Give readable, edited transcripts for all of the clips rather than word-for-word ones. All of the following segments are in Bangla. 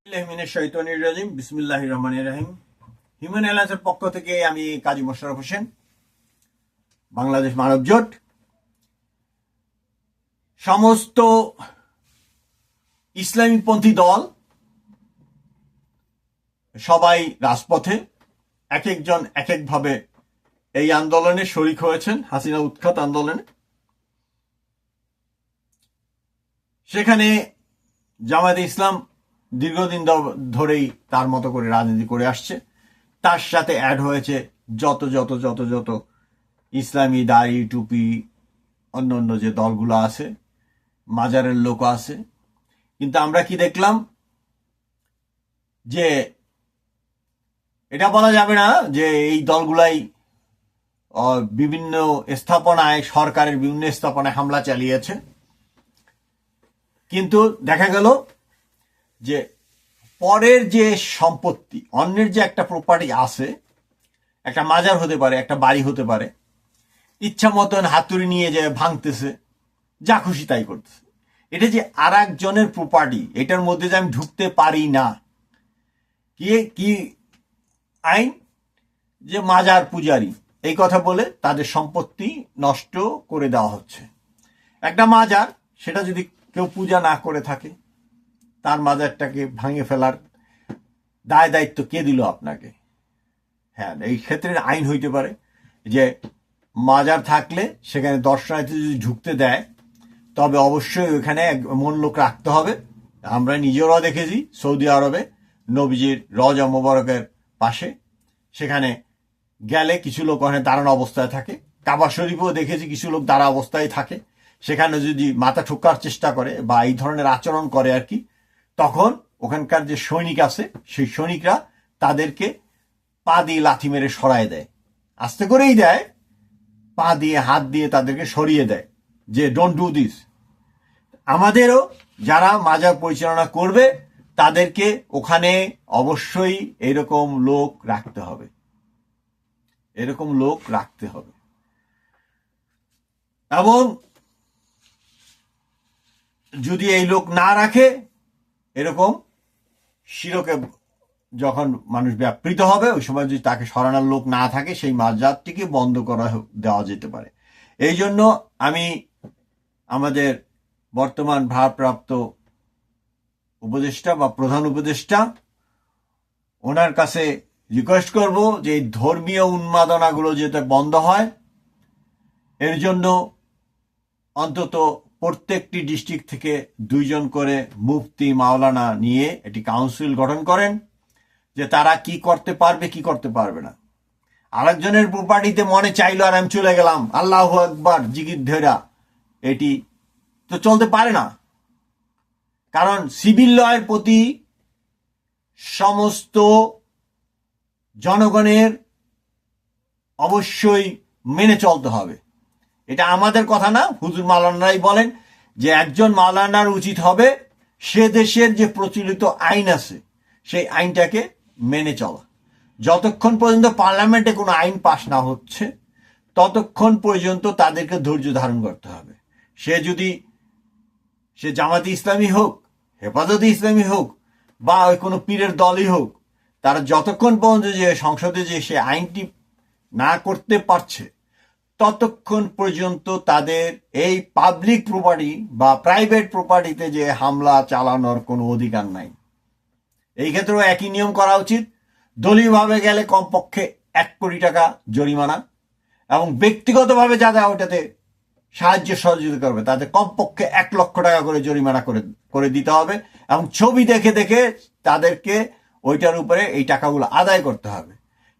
বিসমিল্লাহির রহমানির রহিম। হিউম্যান অ্যালায়েন্সের পক্ষ থেকে আমি কাজী মোশাররফ হোসেন, বাংলাদেশ মানব জোট, সমস্ত ইসলামীপন্থী দল সবাই রাজপথে, এক একজন এক একভাবে এই আন্দোলনে শরিক হয়েছেন, হাসিনা উৎখাত আন্দোলনে। সেখানে জামায়াতে ইসলাম দীর্ঘদিন ধরেই তার মতো করে রাজনীতি করে আসছে। তার সাথে অ্যাড হয়েছে যত যত যত যত ইসলামী দাড়ি টুপি অন্য অন্য যে দলগুলো আছে, মাজারের লোক আছে। কিন্তু আমরা কি দেখলাম যে এটা বলা যাবে না যে এই দলগুলাই বিভিন্ন স্থাপনায়, সরকারের বিভিন্ন স্থাপনায় হামলা চালিয়েছে। কিন্তু দেখা গেল যে পরের যে সম্পত্তি, অন্যের যে একটা প্রপার্টি আছে, একটা মাজার হতে পারে, একটা বাড়ি হতে পারে, ইচ্ছা মতন হাতুড়ি নিয়ে যে ভাঙতেছে, যা খুশি তাই করতেছে। এটা যে আর একজনের প্রপার্টি, এটার মধ্যে যে আমি ঢুকতে পারি না, কি আইন? যে মাজার পূজারি এই কথা বলে তাদের সম্পত্তি নষ্ট করে দেওয়া হচ্ছে। একটা মাজার, সেটা যদি কেউ পূজা না করে থাকে, তার মাজারটাকে ভাঙে ফেলার দায় দায়িত্ব কে দিল আপনাকে? হ্যাঁ, এই ক্ষেত্রে আইন হইতে পারে যে মাজার থাকলে সেখানে দর্শনার্থী যদি ঢুকতে দেয়, তবে অবশ্যই ওখানে এমন লোক রাখতে হবে। আমরা নিজেরাও দেখেছি সৌদি আরবে নবীজির রওজা মোবারকের পাশে, সেখানে গেলে কিছু লোক ওখানে দাঁড়ানো অবস্থায় থাকে। কাবা শরীফেও দেখেছি কিছু লোক দাঁড়া অবস্থায় থাকে। সেখানে যদি মাথা ঠোকার চেষ্টা করে বা এই ধরনের আচরণ করে আর কি, তখন ওখানকার যে সৈনিক আছে, সেই সৈনিকরা তাদেরকে পা দিয়ে লাথি মেরে সরায় দেয়। আস্তে করেই দেয়, পা দিয়ে হাত দিয়ে তাদেরকে সরিয়ে দেয় যে ডোন্ট ডু দিস। আমাদেরও যারা মাজার পরিচালনা করবে তাদেরকে ওখানে অবশ্যই এরকম লোক রাখতে হবে, এরকম লোক রাখতে হবে। এবং যদি এই লোক না রাখে, এরকম শিরকে যখন মানুষ ব্যাপৃত হবে, ওই সময় যদি তাকে সরানোর লোক না থাকে, সেই মাজারটিকে বন্ধ করা দেওয়া যেতে পারে। এই জন্য আমি আমাদের বর্তমান ভারপ্রাপ্ত উপদেষ্টা বা প্রধান উপদেষ্টা, ওনার কাছে রিকোয়েস্ট করব যে এই ধর্মীয় উন্মাদনাগুলো যাতে বন্ধ হয়। এর জন্য অন্তত প্রত্যেকটি ডিস্ট্রিক্ট থেকে 2 জন করে মুফতি মাওলানা নিয়ে একটি কাউন্সিল গঠন করেন, যে তারা কি করতে পারবে কি করতে পারবে না। আরেকজনের প্রপার্টিতে মনে চাইলো আর আমি চলে গেলাম, আল্লাহু আকবার জিকির ধরা, এটি তো চলতে পারে না। কারণ সিভিল লয়ের প্রতি সমস্ত জনগণের অবশ্যই মেনে চলতে হবে। এটা আমাদের কথা না, হুজুর মাওলানারাই বলেন যে একজন মাওলানার উচিত হবে সে দেশের যে প্রচলিত আইন আছে সেই আইনটাকে মেনে চলা। যতক্ষণ পর্যন্ত পার্লামেন্টে কোনো আইন পাশ না হচ্ছে, ততক্ষণ পর্যন্ত তাদেরকে ধৈর্য ধারণ করতে হবে। সে জামাতে ইসলামী হোক, হেফাজতে ইসলামী হোক, বা ওই কোনো পীরের দলই হোক, তারা যতক্ষণ পর্যন্ত যে সংসদে যে সে আইনটি না করতে পারছে, ততক্ষণ পর্যন্ত তাদের এই পাবলিক প্রপার্টি বা প্রাইভেট প্রপার্টিতে যে হামলা চালানোর কোনো অধিকার নাই। এই ক্ষেত্রেও একই নিয়ম করা উচিত। দলীয়ভাবে গেলে কমপক্ষে 1 কোটি টাকা জরিমানা, এবং ব্যক্তিগতভাবে যারা ওটাতে সাহায্য সহযোগিতা করবে তাদের কমপক্ষে 1 লক্ষ টাকা করে জরিমানা করে দিতে হবে, এবং ছবি দেখে দেখে তাদেরকে ওইটার উপরে এই টাকাগুলো আদায় করতে হবে।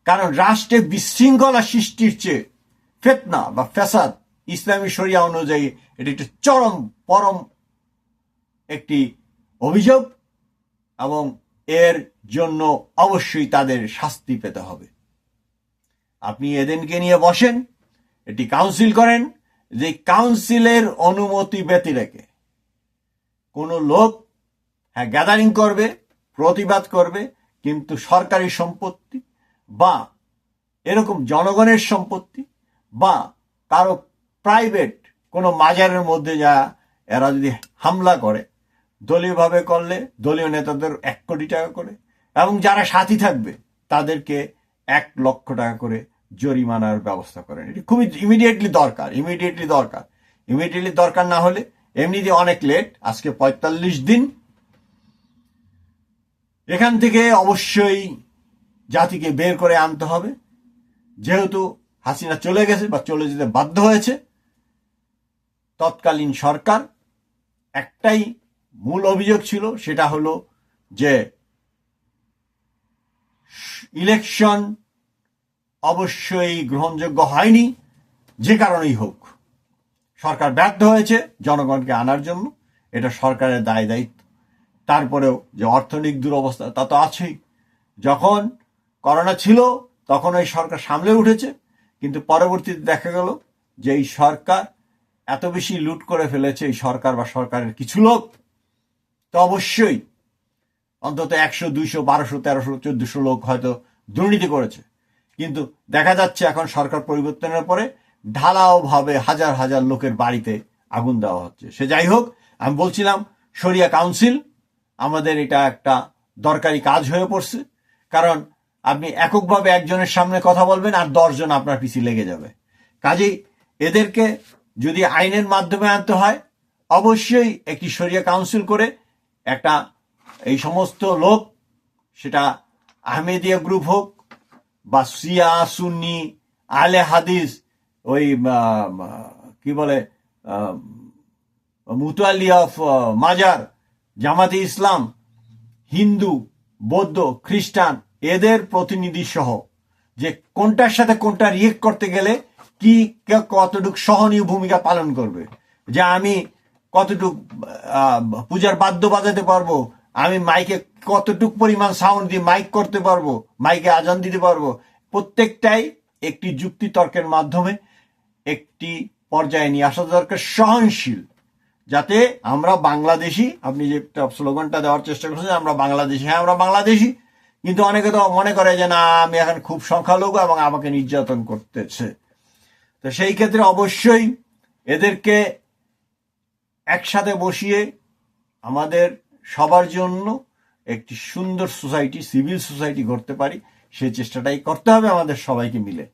কারণ রাষ্ট্রে বিশৃঙ্খলা সৃষ্টির চেয়ে ফিতনা বা ফ্যাসাদ ইসলামী শরিয়া অনুযায়ী এটি একটি পরম একটি অভিযোগ, এবং এর জন্য অবশ্যই তাদের শাস্তি পেতে হবে। আপনি এদেরকে নিয়ে বসেন, এটি কাউন্সিল করেন, যে কাউন্সিলের অনুমতি ব্যতি রেখে কোনো লোক গ্যাদারিং করবে, প্রতিবাদ করবে, কিন্তু সরকারি সম্পত্তি বা এরকম জনগণের সম্পত্তি বা কারো প্রাইভেট কোনো মাজারের মধ্যে যা এরা যদি হামলা করে দলীয়ভাবে করলে দলীয় নেতাদের 1 কোটি টাকা করে, এবং যারা সাথী থাকবে তাদেরকে 1 লক্ষ টাকা করে জরিমানার ব্যবস্থা করেন। এটি খুবই ইমিডিয়েটলি দরকার না হলে এমনিতে অনেক লেট, আজকে 45 দিন। এখান থেকে অবশ্যই জাতিকে বের করে আনতে হবে, যেহেতু হাসিনা চলে গেছে বা চলে যেতে বাধ্য হয়েছে। তৎকালীন সরকার একটাই মূল অভিযোগ ছিল, সেটা হলো যে ইলেকশন অবশ্যই গ্রহণযোগ্য হয়নি, যে কারণেই হোক। সরকার ব্যর্থ হয়েছে জনগণকে আনার জন্য, এটা সরকারের দায় দায়িত্ব। তারপরেও যে অর্থনৈতিক দুরবস্থা তা তো আছেই। যখন করোনা ছিল তখন এই সরকার সামলে উঠেছে, কিন্তু পরবর্তীতে দেখা গেল যে এই সরকার এত বেশি লুট করে ফেলেছে, এই সরকার বা সরকারের কিছু লোক, তো অবশ্যই অন্তত 100, 200, 1200, 1300, 1400 লোক হয়তো দুর্নীতি করেছে। কিন্তু দেখা যাচ্ছে এখন সরকার পরিবর্তনের পরে ঢালাও ভাবে হাজার হাজার লোকের বাড়িতে আগুন দেওয়া হচ্ছে। সে যাই হোক, আমি বলছিলাম শরিয়া কাউন্সিল আমাদের এটা একটা দরকারি কাজ হয়ে পড়ছে। কারণ আপনি এককভাবে একজনের সামনে কথা বলবেন আর 10 জন আপনার পিছিয়ে লেগে যাবে। কাজেই এদেরকে যদি আইনের মাধ্যমে আনতে হয়, অবশ্যই একটি শরিয়া কাউন্সিল করে একটা এই সমস্ত লোক, সেটা আহমেদিয়া গ্রুপ হোক বা শিয়া, সুন্নি, আহলে হাদিস, ওই কি বলে মুতাওয়াল্লি অফ মাজার, জামাতে ইসলাম, হিন্দু, বৌদ্ধ, খ্রিস্টান, এদের প্রতিনিধি সহ, যে কোনটার সাথে কোনটা রিয়েক্ট করতে গেলে কি কতটুকু সহনীয় ভূমিকা পালন করবে, যে আমি কতটুক পূজার বাদ্য বাজাতে পারবো, আমি মাইকে কতটুক পরিমাণ সাউন্ড দিয়ে মাইক করতে পারবো, মাইকে আজান দিতে পারবো, প্রত্যেকটাই একটি যুক্তি তর্কের মাধ্যমে একটি পর্যায়ে নিয়ে আসা দরকার, সহনশীল, যাতে আমরা বাংলাদেশি। আপনি যে স্লোগানটা দেওয়ার চেষ্টা করছেন আমরা বাংলাদেশি, হ্যাঁ আমরা বাংলাদেশি, কিন্তু অনেকে তো মনে করে যে না আমি এখন খুব সংখ্যালঘু এবং আমাকে নির্যাতন করতেছে। তো সেই ক্ষেত্রে অবশ্যই এদেরকে একসাথে বসিয়ে আমাদের সবার জন্য একটি সুন্দর সোসাইটি, সিভিল সোসাইটি গড়তে পারি, সেই চেষ্টাটাই করতে হবে আমাদের সবাইকে মিলে।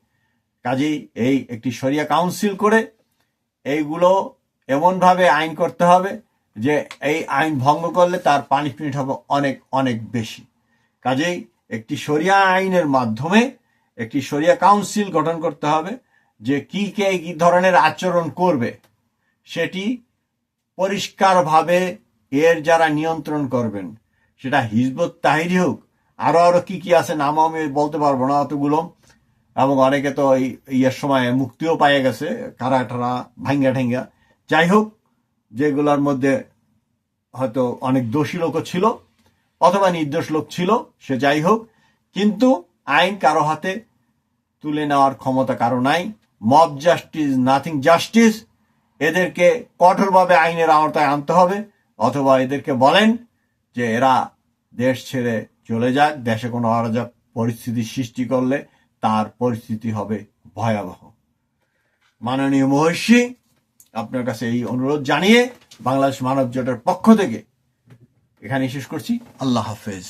কাজেই এই একটি শরিয়া কাউন্সিল করে এইগুলো এমনভাবে আইন করতে হবে যে এই আইন ভঙ্গ করলে তার পানিশমেন্ট হবে অনেক অনেক বেশি। কাজেই একটি শরিয়া আইনের মাধ্যমে একটি শরিয়া কাউন্সিল গঠন করতে হবে, যে কি ধরনের আচরণ করবে সেটি পরিষ্কারভাবে এর যারা নিয়ন্ত্রণ করবেন, সেটা হিজবুত তাহরির হোক, আরো কি আছে নাম আমি বলতে পারবো না অতগুলো, এবং অনেকে তো ইয়ের সময় মুক্তিও পাইয়ে গেছে, কারা টারা ভাঙ্গা ঠেঙ্গা। যাই হোক, যেগুলোর মধ্যে হয়তো অনেক দোষী লোকও ছিল অথবা নির্দোষ লোক ছিল, সে যাই হোক, কিন্তু আইন কারো হাতে তুলে নেওয়ার ক্ষমতা কারো নাই। Mob justice nothing justice. এদেরকে কঠোরভাবে আইনের আওতায় আনতে হবে, অথবা এদেরকে বলেন যে এরা দেশ ছেড়ে চলে যাক। দেশে কোনো অরাজক পরিস্থিতি সৃষ্টি করলে তার পরিস্থিতি হবে ভয়াবহ। মাননীয় মহর্ষি, আপনার কাছে এই অনুরোধ জানিয়ে বাংলাদেশ মানব জোটের পক্ষ থেকে এখানে শেষ করছি। আল্লাহ হাফেজ।